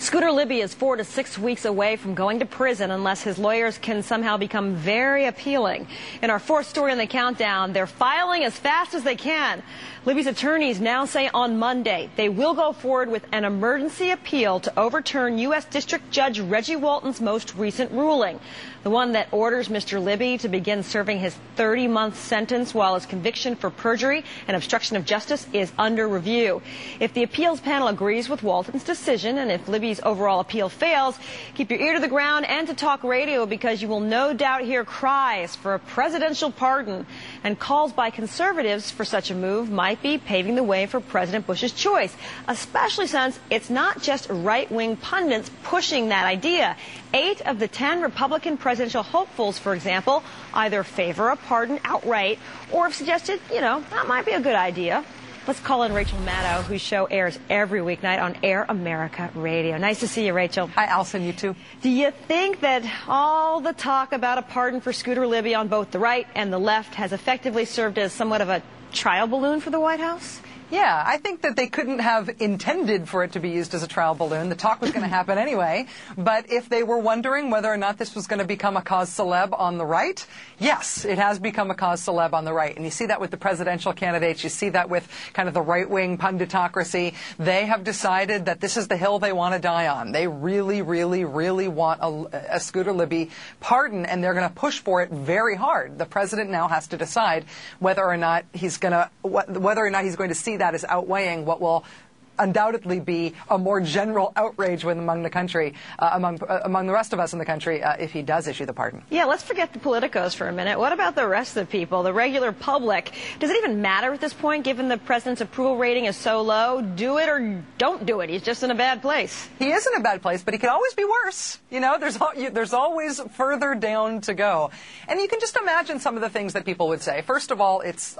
Scooter Libby is 4 to 6 weeks away from going to prison unless his lawyers can somehow become very appealing. In our fourth story on the countdown, they're filing as fast as they can. Libby's attorneys now say on Monday they will go forward with an emergency appeal to overturn U.S. District Judge Reggie Walton's most recent ruling, the one that orders Mr. Libby to begin serving his 30-month sentence while his conviction for perjury and obstruction of justice is under review. If the appeals panel agrees with Walton's decision and if Libby's overall appeal fails, keep your ear to the ground and to talk radio, because you will no doubt hear cries for a presidential pardon, and calls by conservatives for such a move might be paving the way for President Bush's choice, especially since it's not just right-wing pundits pushing that idea. 8 of the 10 Republican presidential hopefuls, for example, either favor a pardon outright or have suggested, that might be a good idea. Let's call in Rachel Maddow, whose show airs every weeknight on Air America Radio. Nice to see you, Rachel. Hi, Alison. You too. Do you think that all the talk about a pardon for Scooter Libby on both the right and the left has effectively served as somewhat of a trial balloon for the White House? Yeah, I think that they couldn't have intended for it to be used as a trial balloon. The talk was going to happen anyway. But if they were wondering whether or not this was going to become a cause celeb on the right, yes, it has become a cause celeb on the right. And you see that with the presidential candidates. You see that with kind of the right-wing punditocracy. They have decided that this is the hill they want to die on. They really, really, really want a Scooter Libby pardon, and they're going to push for it very hard. The president now has to decide whether or not he's going to see that as outweighing what will undoubtedly be a more general outrage among the country, among the rest of us in the country, if he does issue the pardon. Yeah, let's forget the politicos for a minute. What about the rest of the people, the regular public? Does it even matter at this point, given the president's approval rating is so low? Do it or don't do it. He's just in a bad place. He is in a bad place, but he could always be worse. There's always further down to go. And you can just imagine some of the things that people would say. First of all, it's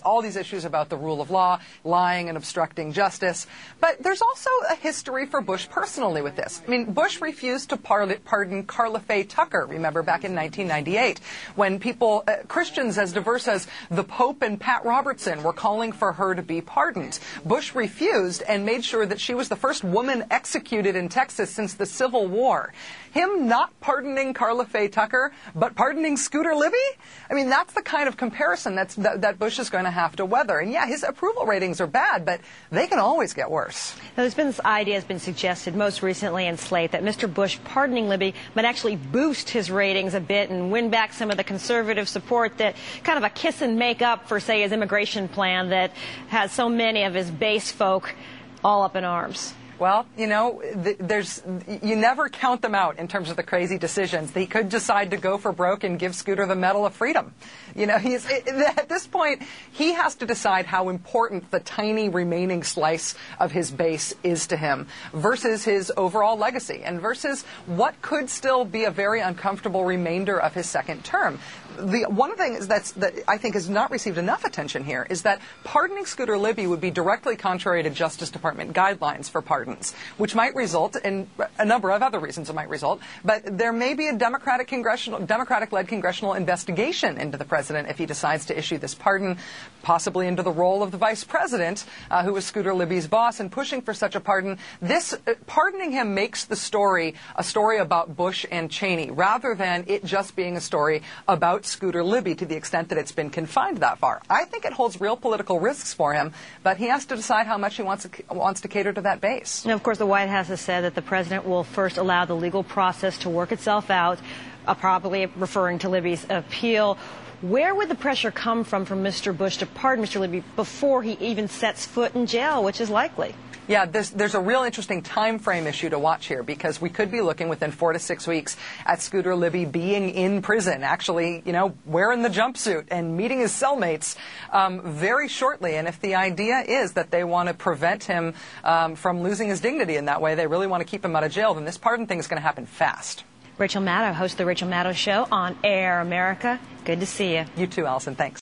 all these issues about the rule of law, lying and obstructing justice. But there's also a history for Bush personally with this. I mean, Bush refused to pardon Carla Faye Tucker, remember, back in 1998, when people, Christians as diverse as the Pope and Pat Robertson, were calling for her to be pardoned. Bush refused and made sure that she was the first woman executed in Texas since the Civil War. Him not pardoning Carla Faye Tucker, but pardoning Scooter Libby? I mean, that's the kind of comparison that Bush is going to have to weather. And yeah, his approval ratings are bad, but they can always get worse. Now, this idea has been suggested most recently in Slate that Mr. Bush pardoning Libby might actually boost his ratings a bit and win back some of the conservative support, that kind of a kiss and make up for, say, his immigration plan that has so many of his base folk all up in arms. Well, you never count them out in terms of the crazy decisions. He could decide to go for broke and give Scooter the Medal of Freedom. At this point, he has to decide how important the tiny remaining slice of his base is to him versus his overall legacy and versus what could still be a very uncomfortable remainder of his second term. One of the things that I think has not received enough attention here is that pardoning Scooter Libby would be directly contrary to Justice Department guidelines for pardons, which might result in a number of other reasons it might result. But there may be a Democratic-led congressional investigation into the president if he decides to issue this pardon, possibly into the role of the vice president, who was Scooter Libby's boss, and pushing for such a pardon. This pardoning him makes the story a story about Bush and Cheney, rather than it just being a story about Scooter Libby, to the extent that it's been confined that far. I think it holds real political risks for him, but he has to decide how much he wants to cater to that base. Now, of course, the White House has said that the president will first allow the legal process to work itself out, probably referring to Libby's appeal. Where would the pressure come from Mr. Bush to pardon Mr. Libby before he even sets foot in jail, which is likely? Yeah, there's a real interesting time frame issue to watch here, because we could be looking within 4 to 6 weeks at Scooter Libby being in prison, actually, wearing the jumpsuit and meeting his cellmates very shortly. And if the idea is that they want to prevent him from losing his dignity in that way, they really want to keep him out of jail, then this pardon thing is going to happen fast. Rachel Maddow, host of The Rachel Maddow Show on Air America. Good to see you. You too, Alison. Thanks.